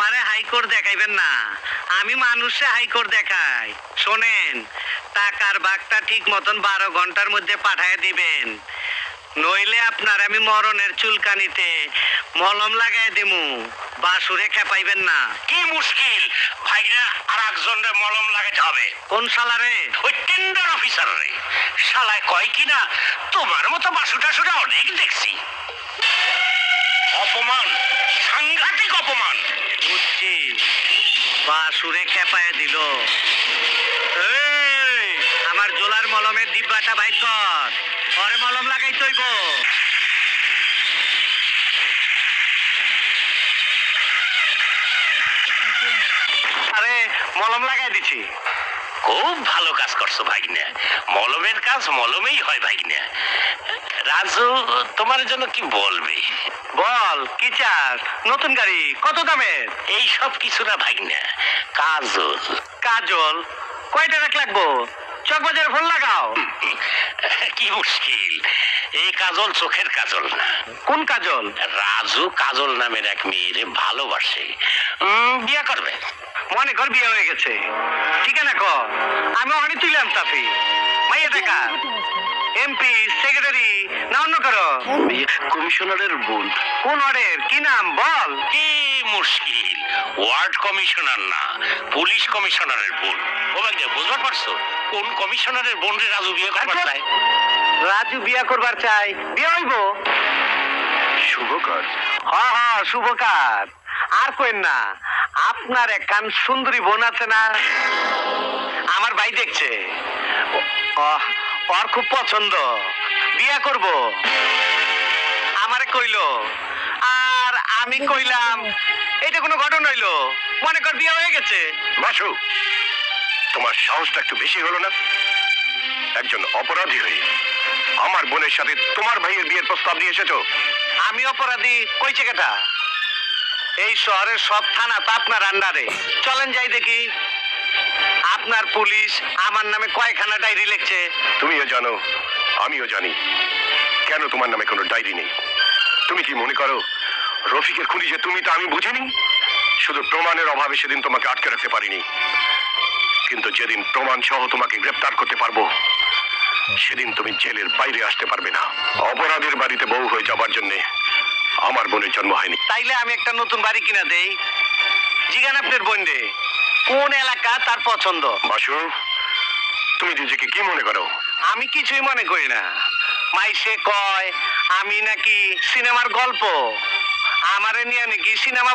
আমারে হাইকোর্ট দেখাইবেন না, আমি মানুষে হাইকোর্ট দেখাই। শোনেন, টাকার বাগটা ঠিক মতন 12 ঘন্টার মধ্যে পাঠায় দিবেন, নইলে আপনার আমি মরণের চুলকানিতে মলম লাগাই দিমু। বাসুরে খেপাইবেন না। কি মুশকিল ভাইরা, আর একজনরে মলম লাগাতে হবে। কোন শালারে? ওই টেন্ডার অফিসার রে। শালায় কয় কিনা তোমার মতো বাসুটাসুরা অনেক দেখছি। অপমান, সাংঘাতিক অপমান। বুঝছি, বাসুরে খেপায় দিল। এই, আমার জোলার মলমের ডিব্বাটা বাইর কর, পরে মলম লাগাই তৈব। আরে মলম লাগাই দিছি। খুব ভালো কাজ করছো ভাগিনা। মলমের কাজ মলমেই হয় ভাগিনা। রাজু তোমার জন্য কি বলবে? বল, কি চাস? নতুন গাড়ি? কত দামের? এই সব কিছু না ভাগিনা, কাজল। কাজল? কয়টা রাখ লাগবো? চকবাজারে ফোন লাগাও। কি মুশকিল, এই কাজল চোখের কাজল না। কোন কাজল? রাজু কাজল নামের এক মেয়েরে ভালোবাসে, বিয়ে করবে। মনে কর বিয়ে হয়ে গেছে, ঠিকানা ক, আমি অনেক তুইলাম তাফি। মাইয়া দেখা এমপি, সেক্রেটারি না অন্য কারো? কমিশনারের বোন। কোন ওয়ার্ডের? কি নাম বল। কি মুশকিল, ওয়ার্ড কমিশনার না, পুলিশ কমিশনারের বোন। ও মানে বুঝতে পারছো কোন কমিশনারের বোন রে রাজু বিয়ে করবার আচ্ছা। চায়? রাজু বিয়া করবার চাই, বিয়ে হইব। শুভ কাজ। হ শুভ কাজ। আর কইন না, আপনার একখান সুন্দরী বোন আছে না, আমার ভাই দেখছে, ওর খুব পছন্দ, বিয়া করব। আমারে কইলো, আর আমি কইলাম এটা কোনো ঘটনা হইলো? মনে কর বিয়ে হয়ে গেছে। বাসু, তোমার সাহসটা একটু বেশি হলো না? একজন অপরাধী হয়ে আমার বোনের সাথে তোমার ভাইয়ের বিয়ের প্রস্তাব নিয়ে এসেছো। আমি অপরাধী কইছে কেটা? এই শহরের সব থানা তো আপনার আন্ডারে। চলেন যাই দেখি। আপনার পুলিশ আমার নামে কয়খানা ডায়েরি লিখছে। তুমিও জানো, আমিও জানি, কেন তোমার নামে কোনো ডায়েরি নেই। তুমি কি মনে করো রফিকের খুনি যে তুমি, তা আমি বুঝিনি? শুধু প্রমাণের অভাবে সেদিন তোমাকে আটকে রাখতে পারিনি, কিন্তু যেদিন প্রমাণ সহ তোমাকে গ্রেপ্তার করতে পারবো, সেদিন তুমি জেলের বাইরে আসতে পারবে না। অপরাধের বাড়িতে বউ হয়ে যাবার জন্যে আমার বোনের জন্ম হয়নি। তাইলে আমি একটা নতুন বাড়ি কিনা দেই। জিগান আপনার বোন রে, কোন এলাকা তার পছন্দ। বাসু, তুমি নিজেকে কি মনে করো? আমি কিছুই মনে করি না। মাইসে কয় আমি নাকি সিনেমার গল্প, আমারে নিয়ে নাকি সিনেমা